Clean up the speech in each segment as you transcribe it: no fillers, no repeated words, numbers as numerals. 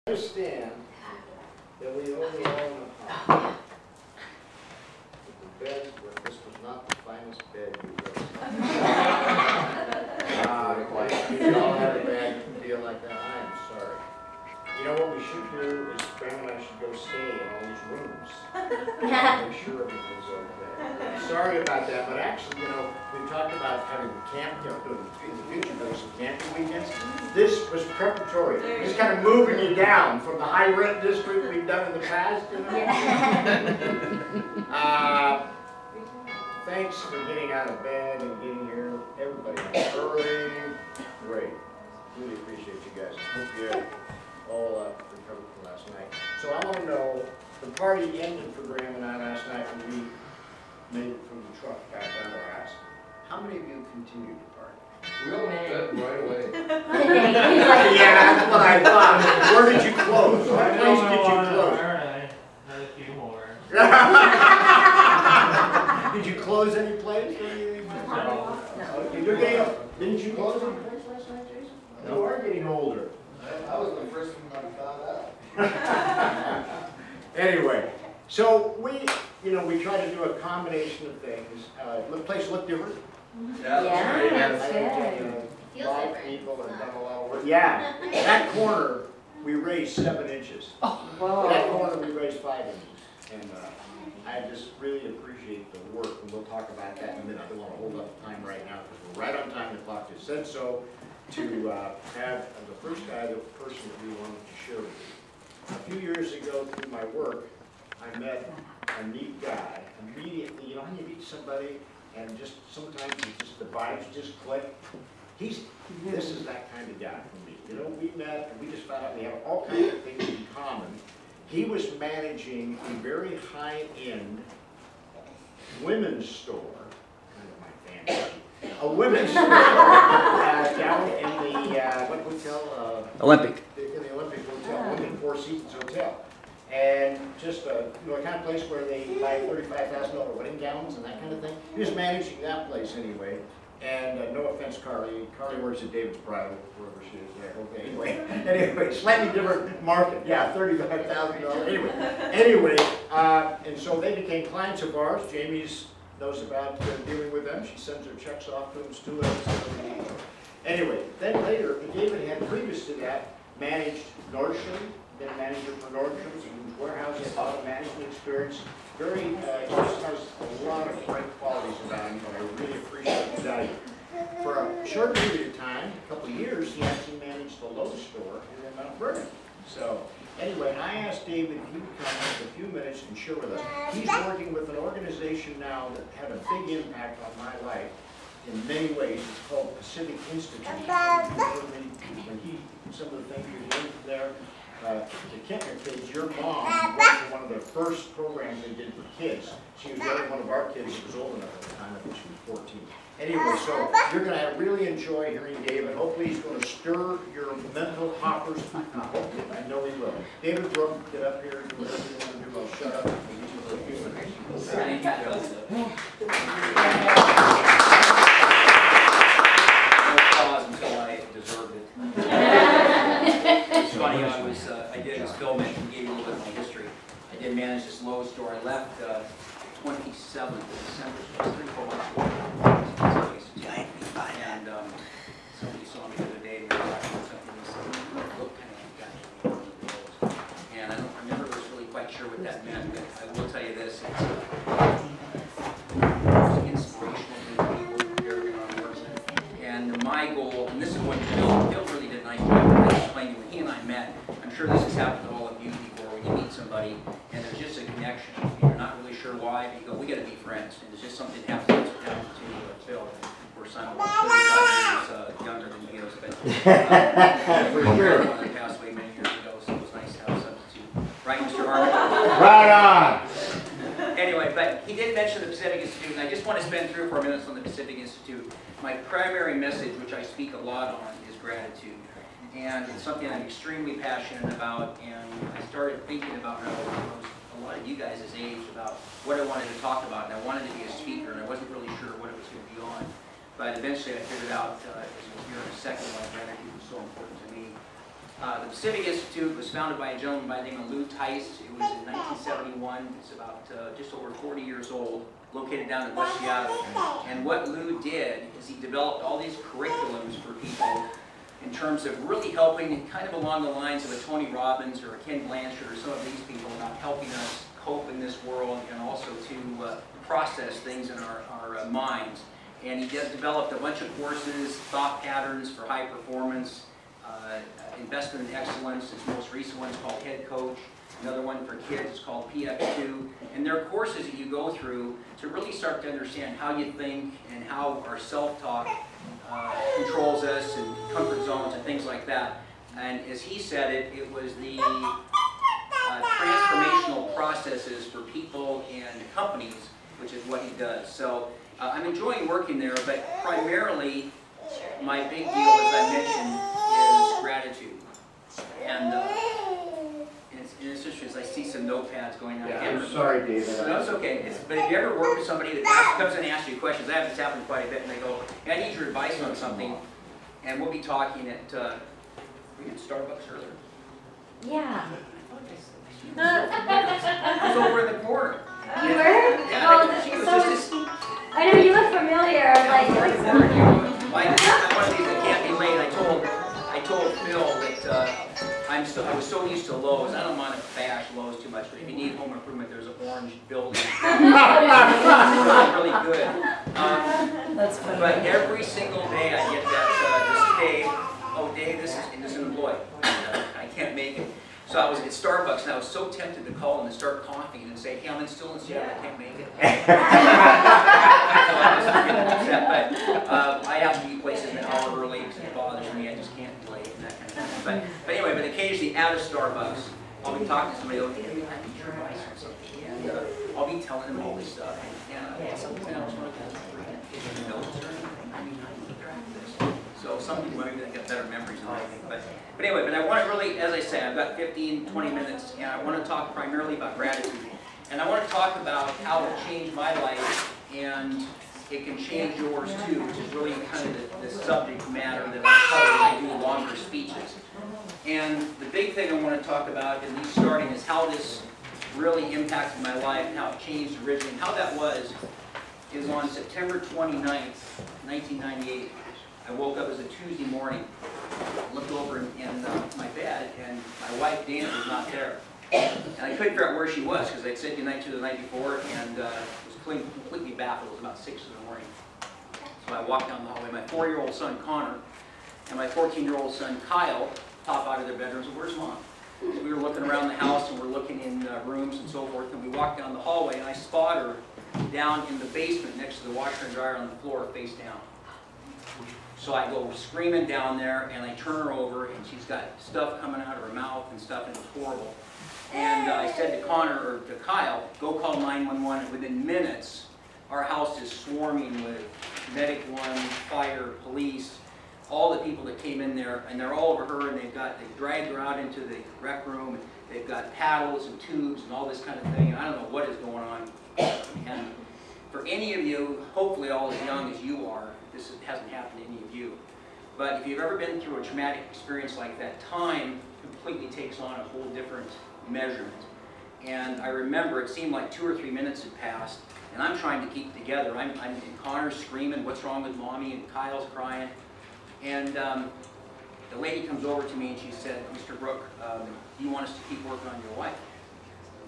Understand that we only own a home. The bed, this was not the finest bed you've ever seen. We all have a bad feel like that. I am sorry. You know what we should do is Graham and I should go stay in all these rooms. Make sure everything's okay. Sorry about that, but actually, you know, we talked about having camp, you know, in the future doing some camping weekends. This was preparatory. Just kind of moving you down from the high rent district we've done in the past. You know? Thanks for getting out of bed and getting here. Everybody early. Great. Really appreciate you guys. Hope you all recovered from last night. So I want to know, the party ended for Graham and I last night when we made it from the truck back down to our house. How many of you continued to party? We all went right away. Yeah, that's what I thought. Where did you close? What place did you close? I had a few more. Did you close any place or anything? No. Okay, you're getting up. Didn't you close any place last night, Jason? No. You are getting older. I was the first one I found out. Anyway, so we try to do a combination of things. The place looked different. Yeah, that's A good. lot of people have done a lot of work. Yeah, that corner we raised 7 inches. Whoa. That corner we raised 5 inches. And I just really appreciate the work, and we'll talk about that in a minute. I don't want to hold up the time right now because we're right on time. The clock just said so. To have the first guy, the person that we wanted to share with you. A few years ago through my work, I met a neat guy. Immediately, you know how you meet somebody and just sometimes the vibes just click? This is that kind of guy for me. You know, we met and we just found out we have all kinds of things in common. He was managing a very high-end women's store, kind of my fantasy. A women's store down in the, what hotel? Olympic. In the Olympic Hotel, Olympic Four Seasons Hotel. And just a kind of place where they buy $35,000 wedding gowns and that kind of thing. He was managing that place anyway. And no offense, Carly. Carly works at David's Bridal, wherever she is there. Okay, anyway, slightly different market. Yeah, $35,000. Anyway, and so they became clients of ours. Jamie's knows about dealing with them. She sends her checks off to them too. Anyway, then later, David had previous to that managed Nordstrom, been a manager for Nordstrom's, huge warehouse, had a lot of management experience. Very, just has a lot of great qualities about him that I really appreciate his value. For a short period of time, a couple of years, he actually managed the Lowe's store in Mount Vernon. So anyway, I asked David if he would come in a few minutes and share with us. He's working with an organization now that had a big impact on my life in many ways. It's called Pacific Institute. Some of the things you're doing there, the Kentner kids, your mom worked in one of the first programs they did for kids. She was running one of our kids that was old enough at the time. I think she was 14. Anyway, so you're going to really enjoy hearing David. Hopefully he's going to stir your mental hoppers. I know he will. David Brooke, get up here and do whatever you want to do. I'll shut up and give you a few minutes. Until I deserved it. It's funny, I did, as Phil mentioned, gave you a little bit of my history. I did manage this Lowe's store. I left 27th of December, so 3-4 months. And somebody saw me the other day and they were watching something and said, look kind of like that. And I never was really quite sure what that meant, but I will tell you this, it's inspirational to people here in our works. And my goal, and this is what Phil really did a nice job of explaining when he and I met. I'm sure this has happened to all of you before when you meet somebody and there's just a connection. And you're not really sure why, but you go, we got to be friends. And it's just something that happens to Phil. We're son was 35 years younger than he is, but for sure. One that passed away many years ago, so it was nice to have a substitute. Right, Mr. Harmon? Right on! Anyway, but he did mention the Pacific Institute, and I just want to spend 3 or 4 minutes on the Pacific Institute. My primary message, which I speak a lot on, is gratitude. And it's something I'm extremely passionate about, and I started thinking about when I was a lot of you guys' age about what I wanted to talk about, and I wanted to be a speaker, and I wasn't really sure what it was going to be on. But eventually I figured out, as you'll hear in a second, why gratitude was so important to me. The Pacific Institute was founded by a gentleman by the name of Lou Tice. It was in 1971. It's about just over 40 years old, located down in West Seattle. And what Lou did is he developed all these curriculums for people in terms of really helping, kind of along the lines of a Tony Robbins or a Ken Blanchard or some of these people, about helping us cope in this world and also to process things in our minds. And he developed a bunch of courses, thought patterns for high performance, investment in excellence. His most recent one is called Head Coach. Another one for kids is called PX2. And they're courses that you go through to really start to understand how you think and how our self-talk controls us and comfort zones and things like that. And as he said it, it was the transformational processes for people and companies, which is what he does. So I'm enjoying working there, but primarily my big deal, as I mentioned, is gratitude. And it's just as I see some notepads going on. Yeah, I'm sorry, David. No, it's okay. But if you ever work with somebody that comes in and asks you questions, I have this happen quite a bit, and they go, hey, I need your advice on something, and we'll be talking at, we did Starbucks earlier. Yeah. I was over in the corner. You were? Yeah, Oh, she was so just this. I know you look familiar. Like One of these that can't be late. I told Phil that I was so used to Lowe's. I don't want to bash Lowe's too much, but if you need home improvement, there's an orange building. It's really good. That's funny. But every single day I get that, this is Dave. Oh, Dave, this is an employee. I can't make it. So I was at Starbucks, and I was so tempted to call them and start coughing and say, hey, I'm still in Seattle, I can't make it. So I was getting upset, but I have to be places an hour early because it bothers me. I just can't be late and that kind of thing. But anyway, but occasionally out of Starbucks, I'll be talking to somebody, oh, hey, I need your advice on something. And I'll be telling them all this stuff. And something else, one of the notes or anything. I mean, I keep track of this. So some people maybe they get better memories than I think. But anyway, but I want to really, as I say, I've got 15, 20 minutes, and I want to talk primarily about gratitude. And I want to talk about how it changed my life, and it can change yours too, which is really kind of the subject matter that I cover when I do longer speeches. And the big thing I want to talk about, at least starting, is how this really impacted my life, and how it changed originally. And how that was is on September 29th, 1998. I woke up as a Tuesday morning, looked over in my bed, and my wife, Dana, was not there. And I couldn't figure out where she was, because I'd said goodnight to her the night before, and was completely baffled. It was about 6 in the morning. So I walked down the hallway. My 4-year-old son, Connor, and my 14-year-old son, Kyle, pop out of their bedrooms and, where's Mom? So we were looking around the house, and we're looking in rooms and so forth, and we walked down the hallway, and I spot her down in the basement next to the washer and dryer on the floor, face down. So I go screaming down there, and I turn her over, and she's got stuff coming out of her mouth and stuff, and it's horrible. And I said to Connor, or to Kyle, go call 911, and within minutes, our house is swarming with Medic 1, fire, police, all the people that came in there, and they're all over her, and they dragged her out into the rec room, and they've got paddles and tubes and all this kind of thing, and I don't know what is going on. And for any of you, hopefully all as young as you are, this hasn't happened to any of you. But if you've ever been through a traumatic experience like that, time completely takes on a whole different measurement. And I remember it seemed like 2 or 3 minutes had passed, and I'm trying to keep it together. I'm and Connor's screaming, what's wrong with Mommy? And Kyle's crying. And the lady comes over to me and she said, Mr. Brook, do you want us to keep working on your wife?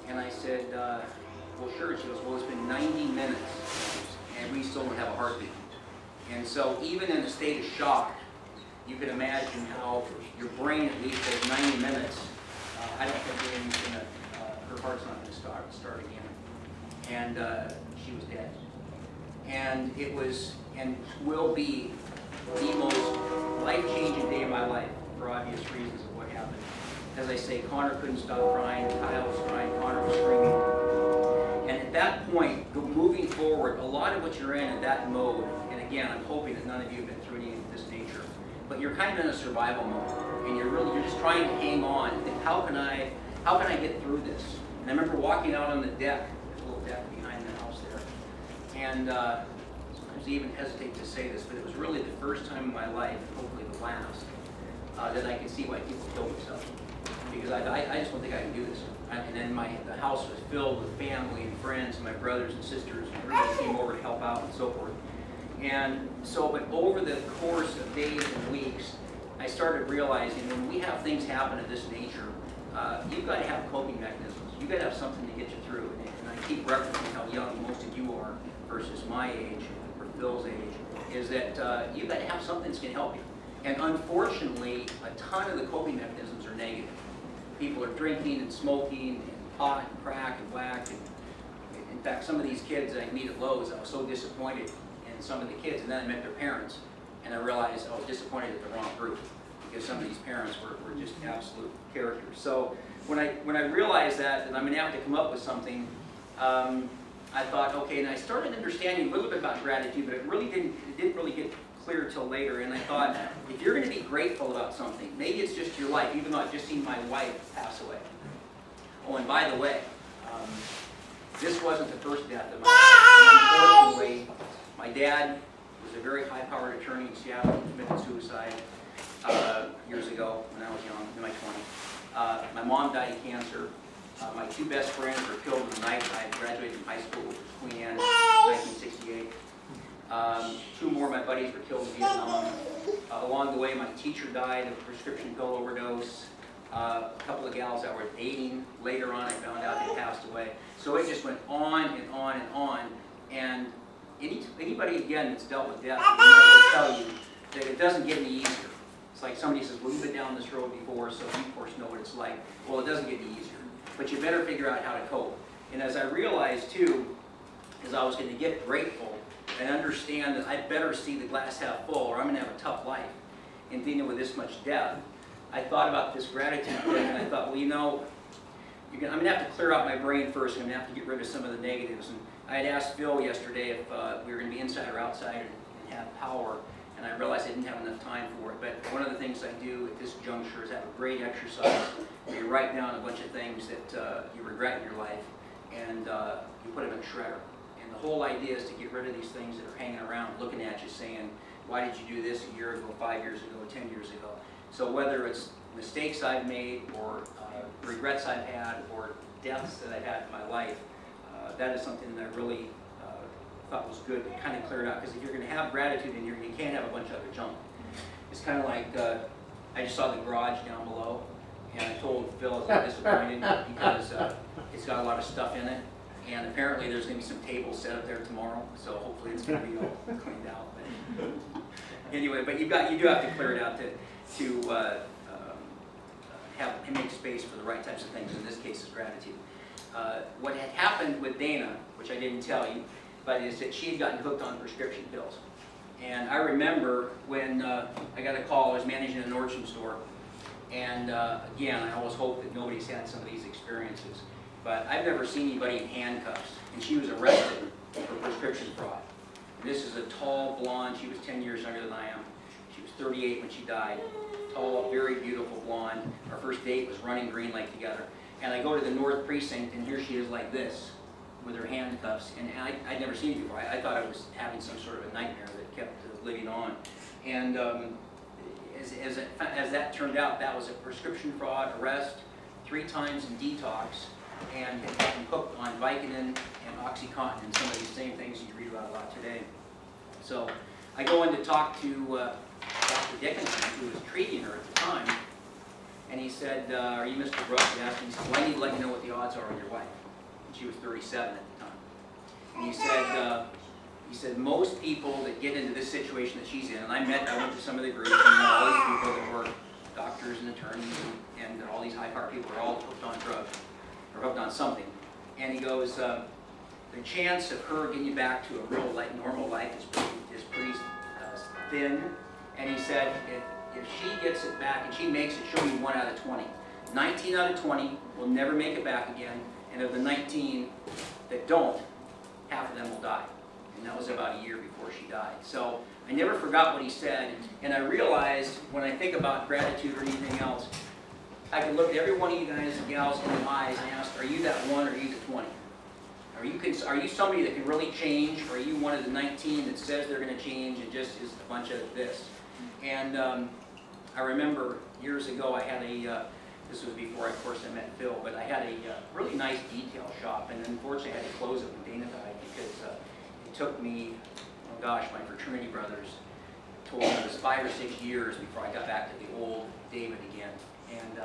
And I said, well, sure. She goes, well, it's been 90 minutes, and we still don't have a heartbeat. And so even in a state of shock, you can imagine how your brain, at least those 90 minutes, I don't think anything's going to, her heart's not going to start again. And she was dead. And it was, and will be, the most life-changing day of my life, for obvious reasons of what happened. As I say, Connor couldn't stop crying, Kyle was crying, Connor was screaming. And at that point, moving forward, a lot of what you're in at that mode, and again, I'm hoping that none of you have been through any of this nature, but you're kind of in a survival mode, and you're just trying to hang on and think, how can I get through this? And I remember walking out on the deck, there's a little deck behind the house there, and sometimes I even hesitate to say this, but it was really the first time in my life, hopefully the last, that I can see why people kill themselves. Because I just don't think I can do this. And then the house was filled with family and friends and my brothers and sisters, and everybody came over to help out and so forth. And so, but over the course of days and weeks, I started realizing when we have things happen of this nature, you've got to have coping mechanisms. You've got to have something to get you through. And I keep referencing how young most of you are versus my age, or Phil's age, is that you've got to have something that's going to help you. And unfortunately, a ton of the coping mechanisms are negative. People are drinking and smoking and pot and crack and whack. And in fact, some of these kids I meet at Lowe's, I was so disappointed in some of the kids, and then I met their parents, and I realized I was disappointed at the wrong group because some of these parents were just absolute characters. So when I realized that I'm going to have to come up with something, I thought, okay, and I started understanding a little bit about gratitude, but it didn't really get clear till later. And I thought, if you're going to be grateful about something, maybe it's just your life, even though I've just seen my wife pass away. Oh, and by the way, this wasn't the first death of my life. Unfortunately, my dad was a very high-powered attorney in Seattle who committed suicide years ago when I was young, in my 20s. My mom died of cancer. My two best friends were killed in the night I graduated from high school, which was Queen Anne, 1968. Two more of my buddies were killed in Vietnam. Along the way, my teacher died of a prescription pill overdose. A couple of gals that were dating, later on I found out they passed away. So it just went on and on and on. And anybody, again, that's dealt with death will tell you that it doesn't get any easier. It's like somebody says, well, you've been down this road before, so you, of course, know what it's like. Well, it doesn't get any easier. But you better figure out how to cope. And as I realized, too, as I was going to get grateful and understand that I better see the glass half full or I'm going to have a tough life in dealing with this much death, I thought about this gratitude thing, and I thought, well, you know, I'm going to have to clear out my brain first. I'm going to have to get rid of some of the negatives. And I had asked Phil yesterday if we were going to be inside or outside and have power, and I realized I didn't have enough time for it. But one of the things I do at this juncture is have a great exercise where you write down a bunch of things that you regret in your life, and you put them in a shredder. And the whole idea is to get rid of these things that are hanging around, looking at you, saying, why did you do this a year ago, 5 years ago, 10 years ago? So whether it's mistakes I've made or regrets I've had or deaths that I've had in my life, that is something that I really thought was good to kind of clear it out. Because if you're going to have gratitude in here, you can't have a bunch of other junk. It's kind of like, I just saw the garage down below, and I told Phil I was a little disappointed because it's got a lot of stuff in it. And apparently there's going to be some tables set up there tomorrow, so hopefully it's going to be all cleaned out. But anyway, but you do have to clear it out to make space for the right types of things. In this case, is gratitude. What had happened with Dana, which I didn't tell you, but is that she had gotten hooked on prescription pills. And I remember when I got a call, I was managing a Nordstrom store, and again, I always hope that nobody's had some of these experiences, but I've never seen anybody in handcuffs, and she was arrested for prescription fraud. And this is a tall blonde, she was 10 years younger than I am. She was 38 when she died. Tall, very beautiful blonde. Our first date was running Green Lake together. And I go to the North Precinct, and here she is like this, with her handcuffs. And I'd never seen it before. I thought I was having some sort of a nightmare that kept living on. And as that turned out, that was a prescription fraud arrest, 3 times in detox, and had gotten hooked on Vicodin and OxyContin and some of these same things you read about a lot today. So I go in to talk to Dr. Dickinson, who was treating her at the time, and he said, are you Mr. Brooks? He asked me, he said, well, I need to let you know what the odds are on your wife. And she was 37 at the time. And he said, most people that get into this situation that she's in, and I went to some of the groups, and all these people that were doctors and attorneys and all these high-powered people were all hooked on drugs, or hooked on something. And he goes, the chance of her getting you back to a real normal life is pretty thin. And he said, if she gets it back and she makes it, she'll be 1 out of 20. 19 out of 20 will never make it back again, and of the 19 that don't, half of them will die. And that was about a year before she died. So I never forgot what he said, and I realized when I think about gratitude or anything else, I can look at every one of you guys and gals in the eyes and ask, are you that 1 or are you the 20? Are you somebody that can really change, or are you one of the 19 that says they're going to change and just is a bunch of this? And I remember years ago I had a, this was before of course I met Phil, but I had a really nice detail shop, and unfortunately I had to close it when Dana died because it took me, oh gosh, my fraternity brothers told me it was 5 or 6 years before I got back to the old David again. And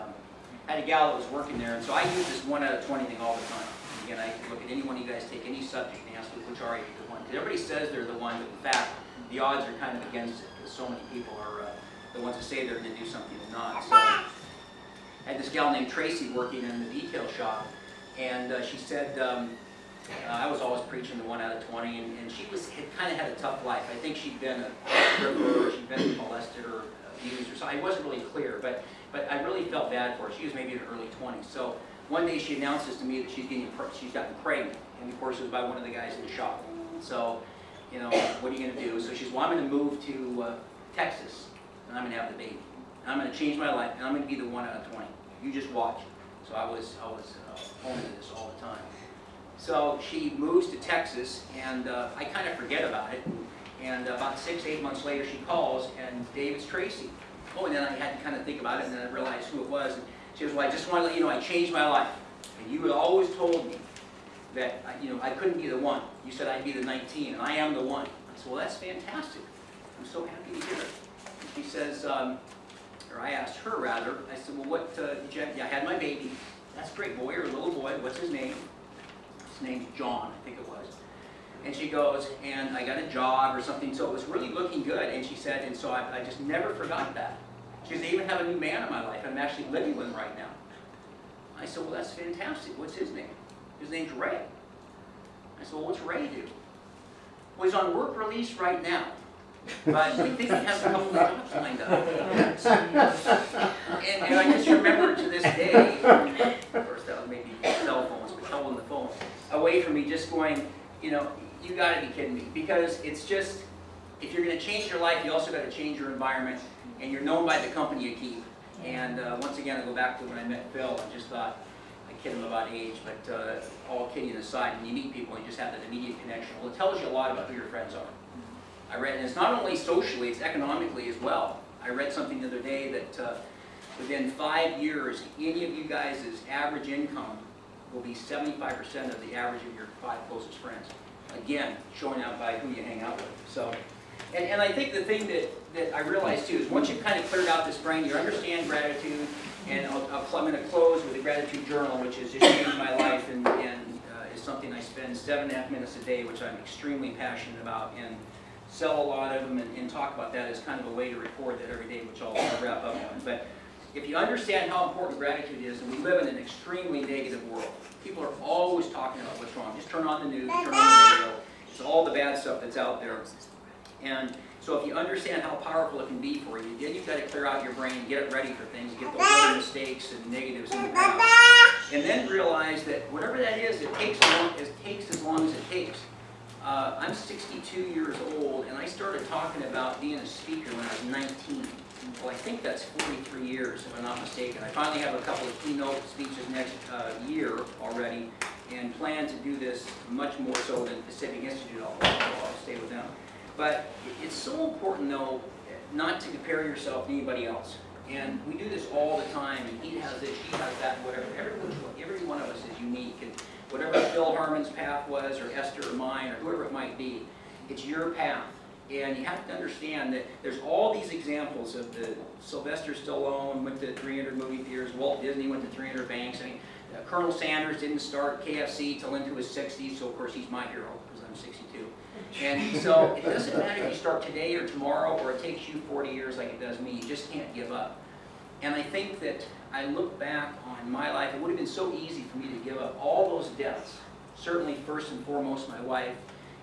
I had a gal that was working there, and so I use this 1 out of 20 thing all the time. And again, I can look at any one of you guys, take any subject and ask which are you the one. Because everybody says they're the one, but in fact, the odds are kind of against it, because so many people are the ones that say they're going to do something and not. So I had this gal named Tracy working in the detail shop, and she said, I was always preaching the 1 out of 20, and she had kind of had a tough life. I think she'd been a stripper, or she'd been molested or abused or something. I wasn't really clear, but I really felt bad for her. She was maybe in her early 20s. So one day she announces to me that she's gotten pregnant, and of course it was by one of the guys in the shop. So, you know, what are you going to do? So she says, well, I'm going to move to Texas, and I'm going to have the baby. And I'm going to change my life, and I'm going to be the 1 out of 20. You just watch. So I was home to this all the time. So she moves to Texas, and I kind of forget about it. And about 6, 8 months later, she calls, and David's Tracy. Oh, and then I had to kind of think about it, and then I realized who it was. And she goes, well, I just want to let you know I changed my life. And you had always told me that you know, I couldn't be the one. You said I'd be the 19, and I am the one. I said, well, that's fantastic. I'm so happy to hear it. And she says, or I asked her rather, I said, well, what did you have? Yeah, I had my baby. That's great, boy or little boy. What's his name? His name's John, I think it was. And she goes, and I got a job or something, so it was really looking good. And she said, and so I just never forgot that. She goes, I even have a new man in my life. I'm actually living with him right now. I said, well, that's fantastic. What's his name? His name's Ray. I said, well, what's Ray do? Well, he's on work release right now. But we think he has a couple of jobs lined up. And I just remember to this day, of course that was maybe cell phones, but holding the phone away from me, just going, you know, you got to be kidding me. Because it's just, if you're going to change your life, you also got to change your environment. And you're known by the company you keep. And once again, I go back to when I met Phil, I just thought, I kid him about age, but all kidding aside, when you meet people, you just have that immediate connection. Well, it tells you a lot about who your friends are. I read, and it's not only socially, it's economically as well. I read something the other day that within 5 years, any of you guys' average income will be 75% of the average of your 5 closest friends. Again, showing out by who you hang out with. So, and I think the thing that I realized too is once you've kind of cleared out this brain, you understand gratitude, and I'm going to close with a gratitude journal, which has just changed my life and is something I spend 7.5 minutes a day, which I'm extremely passionate about, and sell a lot of them and talk about that as kind of a way to record that every day, which I'll wrap up on. But if you understand how important gratitude is, and we live in an extremely negative world, people are always talking about what's wrong. Just turn on the news, turn on the radio, it's all the bad stuff that's out there. And so if you understand how powerful it can be for you, then you've got to clear out your brain and get it ready for things, get those other mistakes and negatives in the past. And then realize that whatever that is, it takes as long as it takes. I'm 62 years old, and I started talking about being a speaker when I was 19. Well, I think that's 43 years, if I'm not mistaken. I finally have a couple of keynote speeches next year already, and plan to do this much more so than Pacific Institute. I'll stay with them. But it's so important, though, not to compare yourself to anybody else. And we do this all the time, and he has this, she has that, whatever. Every one of us is unique. And whatever Phil Harmon's path was, or Esther or mine, or whoever it might be, it's your path. And you have to understand that there's all these examples of the Sylvester Stallone went to 300 movie theaters, Walt Disney went to 300 banks. I mean, Colonel Sanders didn't start KFC till into his 60s, so of course he's my hero, because I'm 62. And so it doesn't matter if you start today or tomorrow, or it takes you 40 years like it does me, you just can't give up. And I think that I look back on my life, it would have been so easy for me to give up all those deaths. Certainly first and foremost my wife,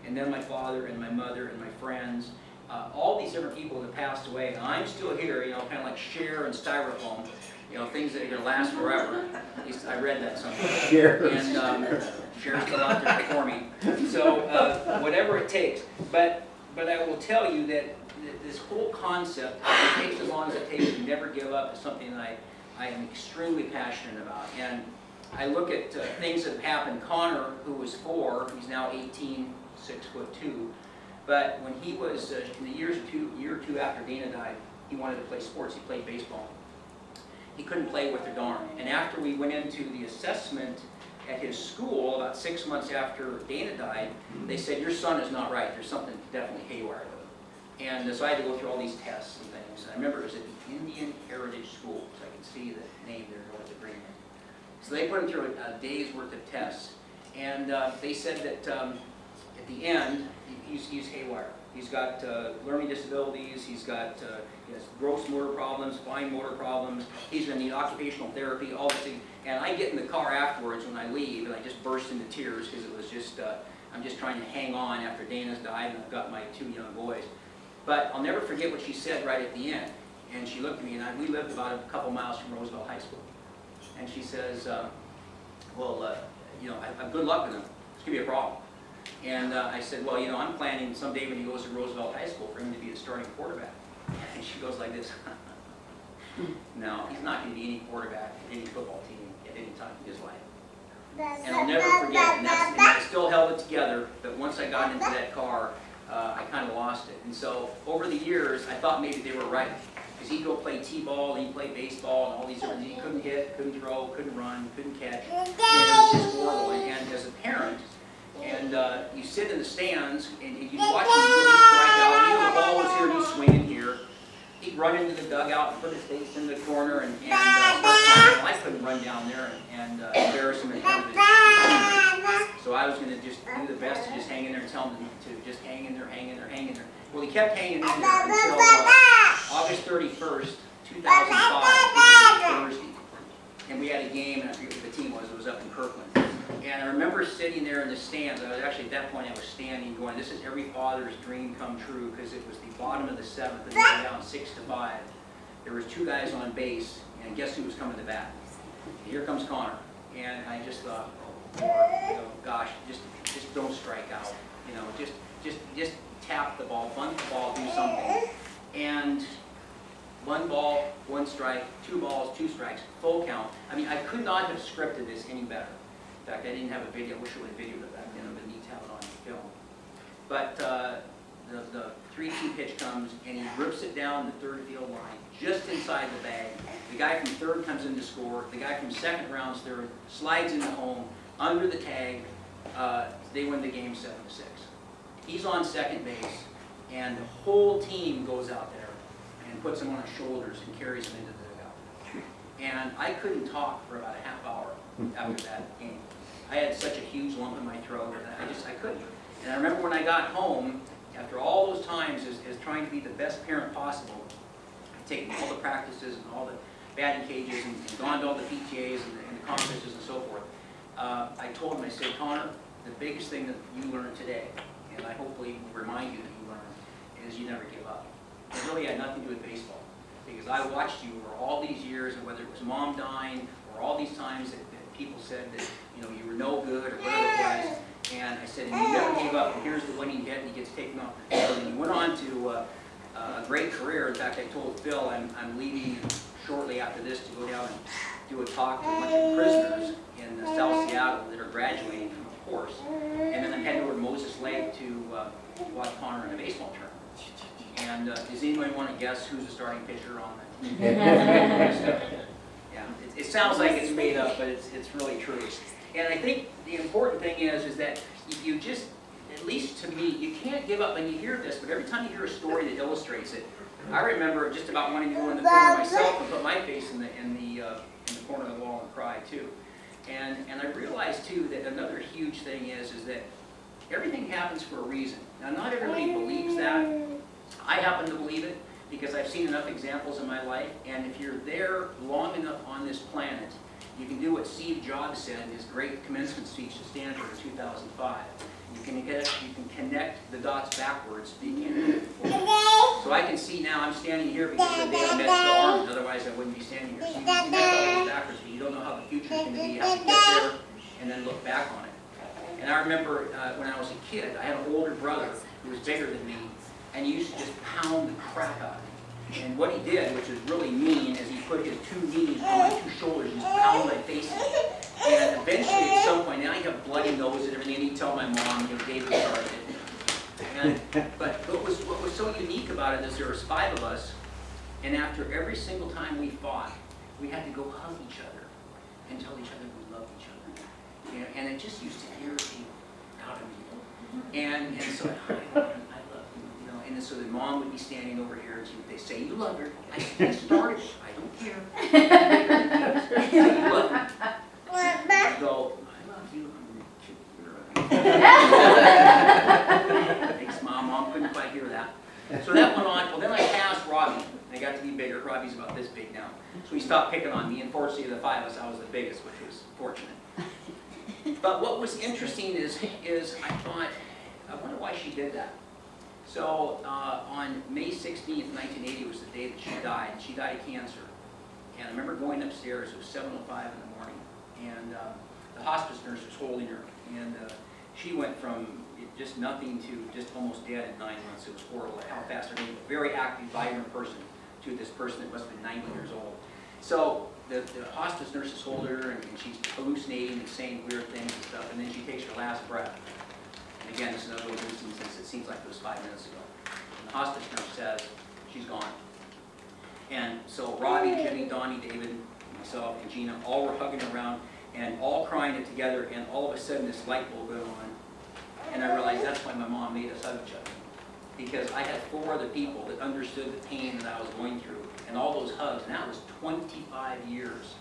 and then my father and my mother and my friends. All these different people that passed away, and I'm still here, you know, kind of like Cher and Styrofoam, you know, things that are going to last forever. At least I read that somewhere. And Cher's still out there performing. So whatever it takes. But I will tell you that this whole concept, it takes as long as it takes to never give up, is something that I am extremely passionate about. And I look at things that have happened. Connor, who was 4, he's now 18, 6'2". But when he was, in the year or two after Dana died, he wanted to play sports. He played baseball. He couldn't play with their arm. And after we went into the assessment at his school, about 6 months after Dana died, they said, your son is not right. There's something definitely haywire with him. And so I had to go through all these tests and things. And I remember it was at the Indian Heritage School, so I can see the name there with the green one. So they put him through a day's worth of tests. And they said that at the end, he's haywire. He's got learning disabilities, he has gross motor problems, fine motor problems, he's going to need occupational therapy, all these things. And I get in the car afterwards when I leave, and I just burst into tears because it was just, I'm just trying to hang on after Dana's died, and I've got my 2 young boys. But I'll never forget what she said right at the end. And she looked at me, and we lived about a couple miles from Roosevelt High School. And she says, well, you know, good luck with him. It's going to be a problem. And I said, well, you know, I'm planning someday when he goes to Roosevelt High School for him to be the starting quarterback. And she goes like this, no, he's not going to be any quarterback at any football team at any time in his life. And I'll never forget, and I still held it together, but once I got into that car, I kind of lost it. And so over the years, I thought maybe they were right. Because he'd go play t-ball, and he'd play baseball, and all these different things. He couldn't hit, couldn't throw, couldn't run, couldn't catch. And it was just horrible. And as a parent, and you sit in the stands, and you watch him really strike out. You know, the ball was here, and he's swinging here. He'd run into the dugout and put his face in the corner, and start crying. Well, I couldn't run down there and embarrass him in front of his teammates. So I was going to just do the best to just hang in there and tell him to just hang in there, hang in there, hang in there. Well, he kept hanging in there until August 31st, 2005, which was Thursday. And we had a game, and I forget what the team was. It was up in Kirkland. And I remember sitting there in the stands. I was actually, at that point, I was standing going, this is every father's dream come true, because it was the bottom of the 7th, and they were down 6-5. There was 2 guys on base, and guess who was coming to bat? Here comes Connor. And I just thought, oh, Lord, you know, gosh, just don't strike out. You know, just tap the ball, bunt the ball, do something. And 1 ball, 1 strike, 2 balls, 2 strikes, full count. I mean, I could not have scripted this any better. In fact, I didn't have a video. I wish I would have videoed it back then. It would have been neat to have it on film. But the 3-2 pitch comes, and he rips it down the 3rd field line, just inside the bag. The guy from 3rd comes in to score. The guy from 2nd rounds 3rd, slides into home, under the tag. They win the game 7-6. He's on 2nd base, and the whole team goes out there and puts him on his shoulders and carries him into the dugout. And I couldn't talk for about a half hour after that game. I had such a huge lump in my throat, and I couldn't. And I remember when I got home, after all those times as trying to be the best parent possible, I'd taken all the practices and all the batting cages and gone to all the PTAs and the conferences and so forth. I told him, I said, Connor, the biggest thing that you learned today, and I hopefully will remind you that you learned, is you never give up. It really had nothing to do with baseball. Because I watched you over all these years, and whether it was mom dying or all these times that people said that, you know, you were no good or whatever it was, and I said, and you never gave up, and here's the winning hit, and he gets taken off the field. And he went on to a great career. In fact, I told Phil I'm leaving shortly after this to go down and do a talk to a bunch of prisoners in South Seattle that are graduating from a course. And then I'm heading over to Moses Lake to watch Connor in a baseball tournament. And does anyone want to guess who's the starting pitcher on the team? Yeah, it sounds like it's made up, but it's really true. And I think the important thing is that you just, at least to me, you can't give up. And you hear this, but every time you hear a story that illustrates it, I remember just about wanting to go in the corner myself and put my face in the corner of the wall and cry too. And I realized too that another huge thing is that everything happens for a reason. Now, not everybody believes that. I happen to believe it because I've seen enough examples in my life, and if you're there long enough on this planet, you can do what Steve Jobs said in his great commencement speech to Stanford in 2005. You can connect the dots backwards, but you can't do it forward. So I can see now I'm standing here because of the day I met Phil Harmon, otherwise I wouldn't be standing here. So you can connect all those backwards, but you don't know how the future is going to be. You have to get there and then look back on it. And I remember when I was a kid, I had an older brother who was bigger than me, and he used to just pound the crap out of me. And what he did, which was really mean, is he put his 2 knees on my 2 shoulders and just pound my face in. And eventually, at some point, now I have bloody nose and everything, and he'd tell my mom, you know, David started it. But what was so unique about it is there was 5 of us, And after every single time we fought, we had to go hug each other and tell each other we loved each other. You know, and it just used to irritate out of me. And so I love you, know, and so the mom would be standing over here and they say, you love her. I started, I don't care. Say, you love her. I go, I love you, I'm gonna kill you. Thanks, Mom couldn't quite hear that. So that went on. Well, then I passed Robbie. I got to be bigger. Robbie's about this big now. So he stopped picking on me, and fortunately of the five of us, I was the biggest, which was fortunate. But what was interesting is I thought, I wonder why she did that. So on May 16th, 1980 was the day that she died. She died of cancer. And I remember going upstairs, it was 7:05 in the morning, and the hospice nurse was holding her. And she went from just nothing to just almost dead in 9 months. It was horrible how fast her name, a very active, vibrant person, to this person that must have been 90 years old. So the hospice nurses hold her, and she's hallucinating and saying weird things and stuff, and then she takes her last breath. And again, this is another little instance since it seems like it was 5 minutes ago. And the hospice nurse says, she's gone. And so Robbie, Jimmy, Donnie, David, myself, and Gina all were hugging around and all crying it together, and all of a sudden this light bulb went on. And I realized that's why my mom made us hug each other. Because I had 4 other people that understood the pain that I was going through, and all those hugs, and that was 25 years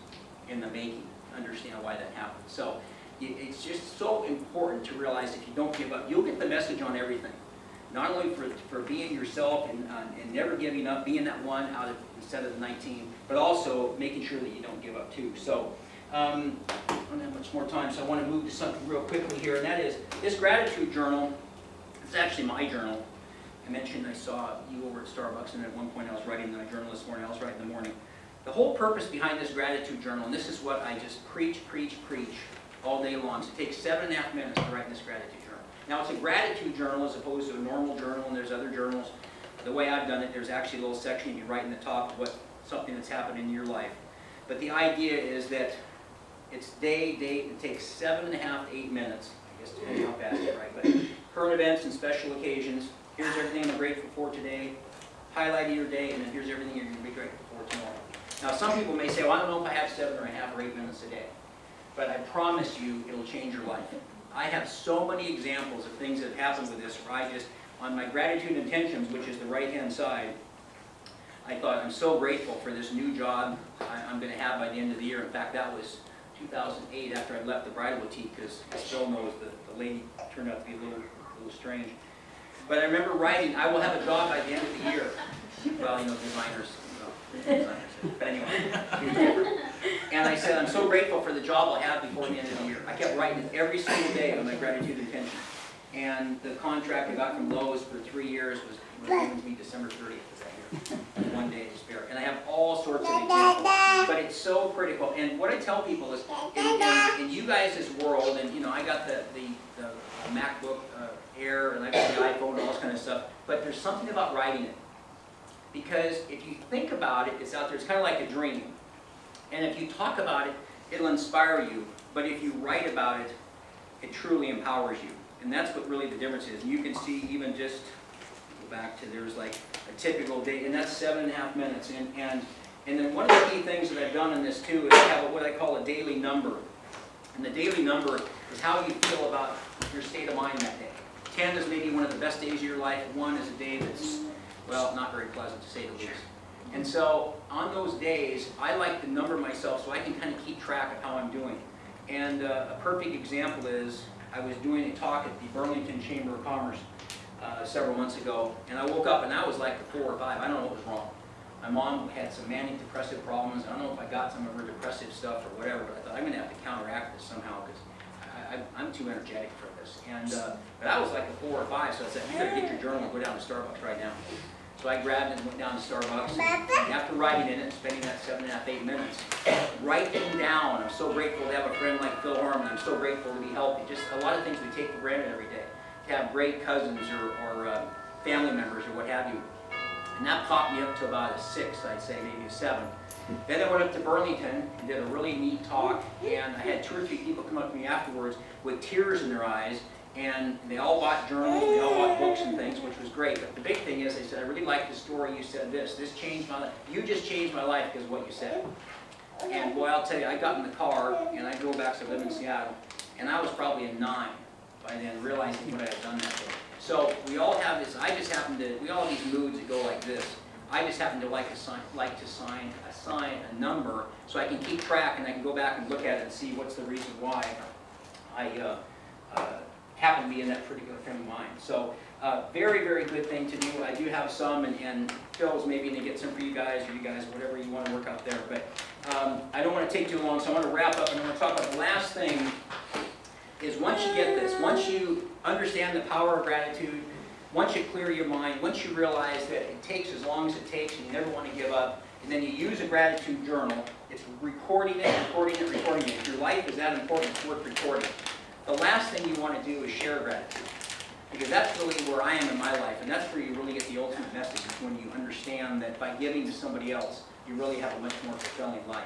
in the making to understand why that happened. So it's just so important to realize if you don't give up, you'll get the message on everything. Not only for being yourself and never giving up, being that one out of instead of the 19, but also making sure that you don't give up too. So I don't have much more time, so I want to move to something real quickly here, and that is this gratitude journal. It's actually my journal. I mentioned I saw you over at Starbucks, and at one point I was writing in my journal this morning. I was writing in the morning. The whole purpose behind this gratitude journal, and this is what I just preach all day long. So it takes 7.5 minutes to write this gratitude journal. Now it's a gratitude journal as opposed to a normal journal, and there's other journals. The way I've done it, there's actually a little section you write in the top what something that's happened in your life. But the idea is that it's day, it takes 7.5 to 8 minutes, I guess, depending how fast you write, but current events and special occasions. Here's everything I'm grateful for today, highlight of your day, and then here's everything you're going to be grateful for tomorrow. Now, some people may say, well, I don't know if I have 7.5 or 8 minutes a day, but I promise you it'll change your life. I have so many examples of things that have happened with this where I just, on my gratitude intentions, which is the right-hand side, I thought I'm so grateful for this new job I'm going to have by the end of the year. In fact, that was 2008 after I left the bridal boutique, because as Phil knows, the lady turned out to be a little strange. But I remember writing, I will have a job by the end of the year. Well, you know, designers. But anyway, and I said, I'm so grateful for the job I'll have before the end of the year. I kept writing it every single day on my gratitude intention. And the contract I got from Lowe's for 3 years was given to me December 30th of that year. 1 day to spare. And I have all sorts of examples. But it's so critical. And what I tell people is, in you guys' world, and you know, I got the MacBook Air, and I got the iPhone and all this kind of stuff, but there's something about writing it. Because if you think about it, it's out there, it's kind of like a dream. And if you talk about it, it'll inspire you. But if you write about it, it truly empowers you. And that's what really the difference is. And you can see even just, go back to, there's like a typical day, and that's 7.5 minutes. And then one of the key things that I've done in this too is I have what I call a daily number. And the daily number is how you feel about your state of mind that day. 10 is maybe one of the best days of your life. 1 is a day that's, well, not very pleasant to say the least. And so on those days, I like to number myself so I can kind of keep track of how I'm doing. And a perfect example is I was doing a talk at the Burlington Chamber of Commerce several months ago, and I woke up and I was like the 4 or 5. I don't know what was wrong. My mom had some manic depressive problems. I don't know if I got some of her depressive stuff or whatever, but I thought I'm going to have to counteract this somehow because I'm too energetic for this. And but I was like a 4 or 5, so I said, you got to get your journal and go down to Starbucks right now. So I grabbed it and went down to Starbucks. And after writing in it, spending that 7.5, 8 minutes, writing down, I'm so grateful to have a friend like Phil Harmon. I'm so grateful to be healthy. Just a lot of things we take for granted every day. To have great cousins or family members or what have you. And that popped me up to about a 6, I'd say, maybe a 7. Then I went up to Burlington and did a really neat talk, and I had 2 or 3 people come up to me afterwards with tears in their eyes, And they all bought journals, they all bought books and things, which was great. But the big thing is, they said, I really like the story you said this. This changed my life. You just changed my life because of what you said. And boy, I'll tell you, I got in the car and I drove back, so I live in Seattle, and I was probably a 9 by then, realizing what I had done that day. So we all have this, we all have these moods that go like this. I just happen to like to assign a number so I can keep track and I can go back and look at it and see what's the reason why I happen to be in that particular frame of mind. So very, very good thing to do. I do have some, and Phil's maybe going to get some for you guys, or you guys, whatever you want to work out there. But I don't want to take too long, so I want to wrap up and I want to talk about the last thing is once you get this, once you understand the power of gratitude, once you clear your mind, once you realize that it takes as long as it takes and you never want to give up, and then you use a gratitude journal, it's recording it, recording it, recording it. If your life is that important, it's worth recording. The last thing you want to do is share gratitude, because that's really where I am in my life, and that's where you really get the ultimate message, is when you understand that by giving to somebody else, you really have a much more fulfilling life.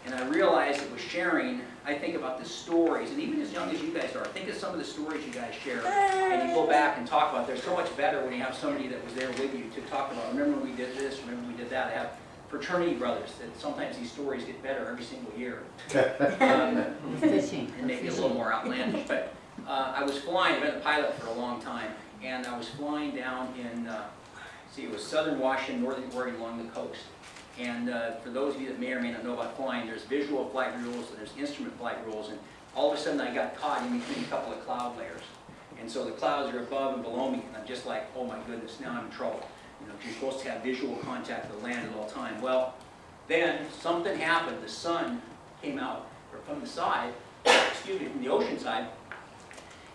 And I realized that with sharing, I think about the stories, and even as young as you guys are, think of some of the stories you guys share, and you go back and talk about. They're so much better when you have somebody that was there with you to talk about. Remember we did this, remember we did that. I have fraternity brothers that sometimes these stories get better every single year. Fishing. And maybe a little more outlandish. But I was flying, I've been a pilot for a long time, and I was flying down in, it was southern Washington, northern Oregon along the coast. And for those of you that may or may not know about flying, there's visual flight rules and there's instrument flight rules, and all of a sudden I got caught in between a couple of cloud layers. And so the clouds are above and below me, and I'm just like, oh my goodness, now I'm in trouble. You know, you're supposed to have visual contact with the land at all time. Well, then something happened. The sun came out from the side, excuse me, from the ocean side,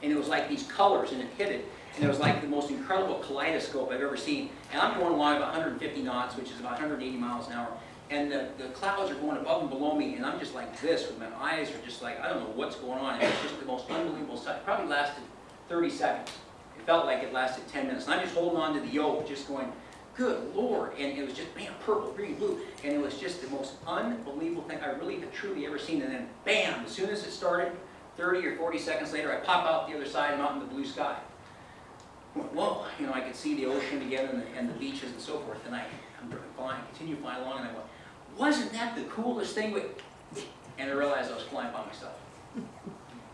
and it was like these colors, and it hit it. And it was like the most incredible kaleidoscope I've ever seen. And I'm going along about 150 knots, which is about 180 miles an hour. And the clouds are going above and below me, and I'm just like this, with my eyes are just like, I don't know what's going on. And it's just the most unbelievable sight. It probably lasted 30 seconds. It felt like it lasted 10 minutes. And I'm just holding on to the yoke, just going, good Lord. And it was just, man, purple, green, blue. And it was just the most unbelievable thing I really have truly ever seen. And then, bam, as soon as it started, 30 or 40 seconds later, I pop out the other side and out in the blue sky. Whoa, you know, I could see the ocean again and the beaches and so forth, and I'm flying, continue flying along, and I went, wasn't that the coolest thing? And I realized I was flying by myself.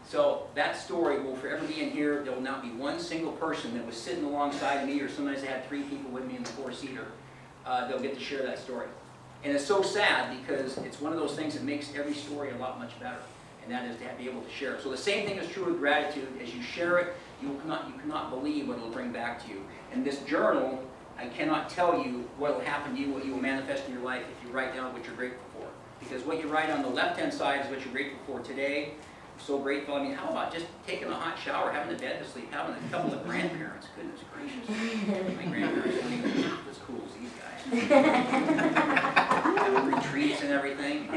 So that story will forever be in here. There will not be one single person that was sitting alongside me, or sometimes I had 3 people with me in the 4-seater. They'll get to share that story. And it's so sad because it's one of those things that makes every story a lot much better, and that is to be able to share it. So the same thing is true with gratitude. As you share it, you cannot believe what it will bring back to you. And this journal, I cannot tell you what will happen to you, what you will manifest in your life if you write down what you're grateful for. Because what you write on the left-hand side is what you're grateful for today. I'm so grateful. I mean, how about just taking a hot shower, having a bed to sleep, having a couple of grandparents? Goodness gracious. My grandparents weren't even as cool as these guys. Having retreats and everything.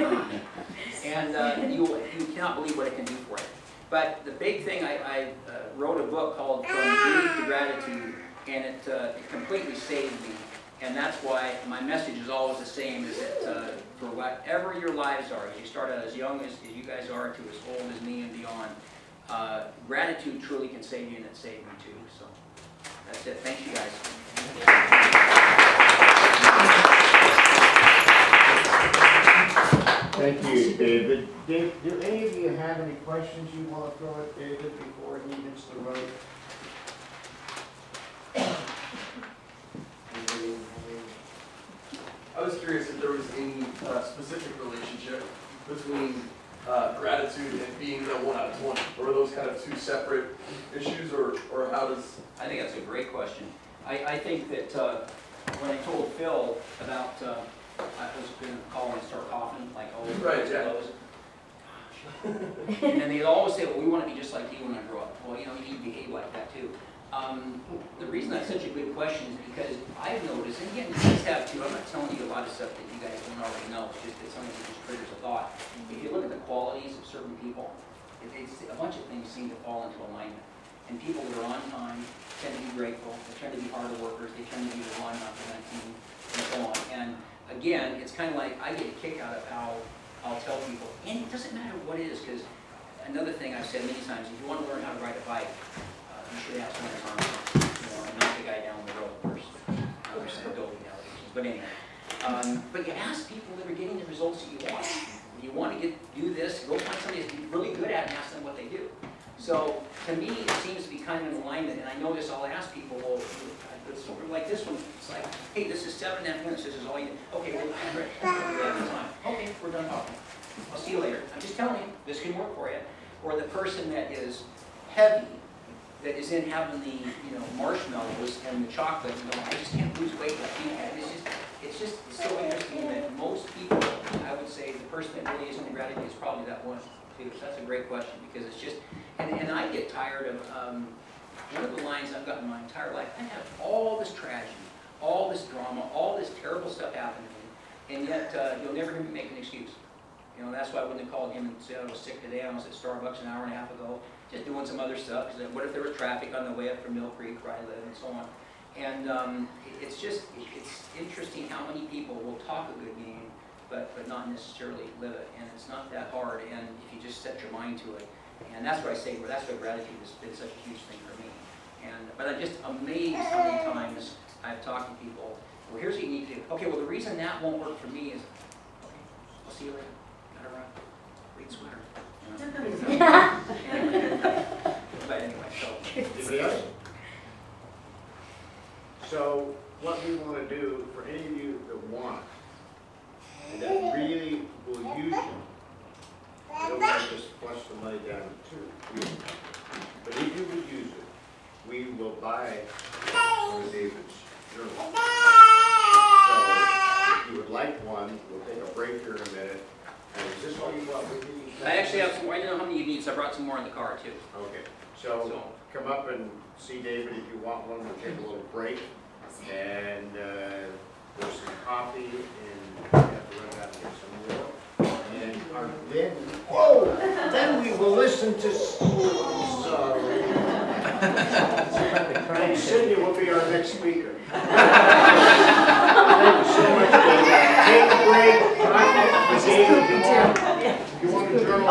And you cannot believe what it can do for you. But the big thing, I wrote a book called From Grief to Gratitude, and it completely saved me. And that's why my message is always the same, is that for whatever your lives are, as you start out as young as you guys are to as old as me and beyond, gratitude truly can save you, and it saved me too. So that's it. Thank you guys. Thank you, David. Dave, do any of you have any questions you want to throw at David before he hits the road? I was curious if there was any specific relationship between gratitude and being the 1 out of 20, or are those kind of 2 separate issues, or how does? I think that's a great question. I think that when I told Phil about, I was going to call and start coughing, like, oh, right, yeah. And then they'd always say, well, we want to be just like you when I grow up. Well, you know, you need to behave like that too. The reason that's such a good question is because I've noticed, and again, you guys have too, I'm not telling you a lot of stuff that you guys don't already know, it's just that something that just triggers a thought. If you look at the qualities of certain people, a bunch of things seem to fall into alignment. And people that are on time tend to be grateful, they tend to be harder workers, they tend to be the one not the 19, and so on. And again, it's kind of like, I get a kick out of how I'll tell people, and it doesn't matter what it is, because another thing I've said many times, if you want to learn how to ride a bike, But anyway, but you ask people that are getting the results that you want. If you want to do this, go find somebody that's really good at it and ask them what they do. So to me, it seems to be kind of in alignment, and I know this, I'll ask people, well, it's sort of like this one, it's like, hey, this is 7.5 minutes, this is all you do. Okay, well, I'm ready. We have time. Okay, we're done talking. I'll see you later. I'm just telling you, this can work for you. Or the person that is heavy, that is in having the, marshmallows and the chocolate, I just can't lose weight. It's just so interesting that most people, I would say, the person that really is in the gratitude is probably that one. So that's a great question, because it's just, and I get tired of, one of the lines I've gotten my entire life, I have all this tragedy, all this drama, all this terrible stuff happening to me, and yet you'll never hear me make an excuse. That's why when they called him and said I was sick today, I was at Starbucks an hour and a half ago, just doing some other stuff, because what if there was traffic on the way up from Mill Creek where I live and so on. And it's interesting how many people will talk a good game, but not necessarily live it, and it's not that hard, and if you just set your mind to it. And that's what I say, that's why gratitude has been such a huge thing for me. But I'm just amazed how many times I've talked to people, well, here's what you need to do. Okay, well, the reason that won't work for me is, okay, I'll see you later. Gotta run. Great sweater. But anyway, so. Anybody else? So what we want to do, for any of you that want, and that really will use it, you don't want to just flush the money down the tube. But if you would use it, we will buy one of David's journals. So if you would like one, we'll take a break here in a minute. And is this all you brought with you? I actually have some more. I don't know how many you need, so I brought some more in the car too. Okay. So come up and see David if you want one. We'll take a little break. And there's some coffee, and we have to run out and get some more. And then we will listen to sorry. And Cindy will be our next speaker. Thank you so much, David. Take a break. You want to journal?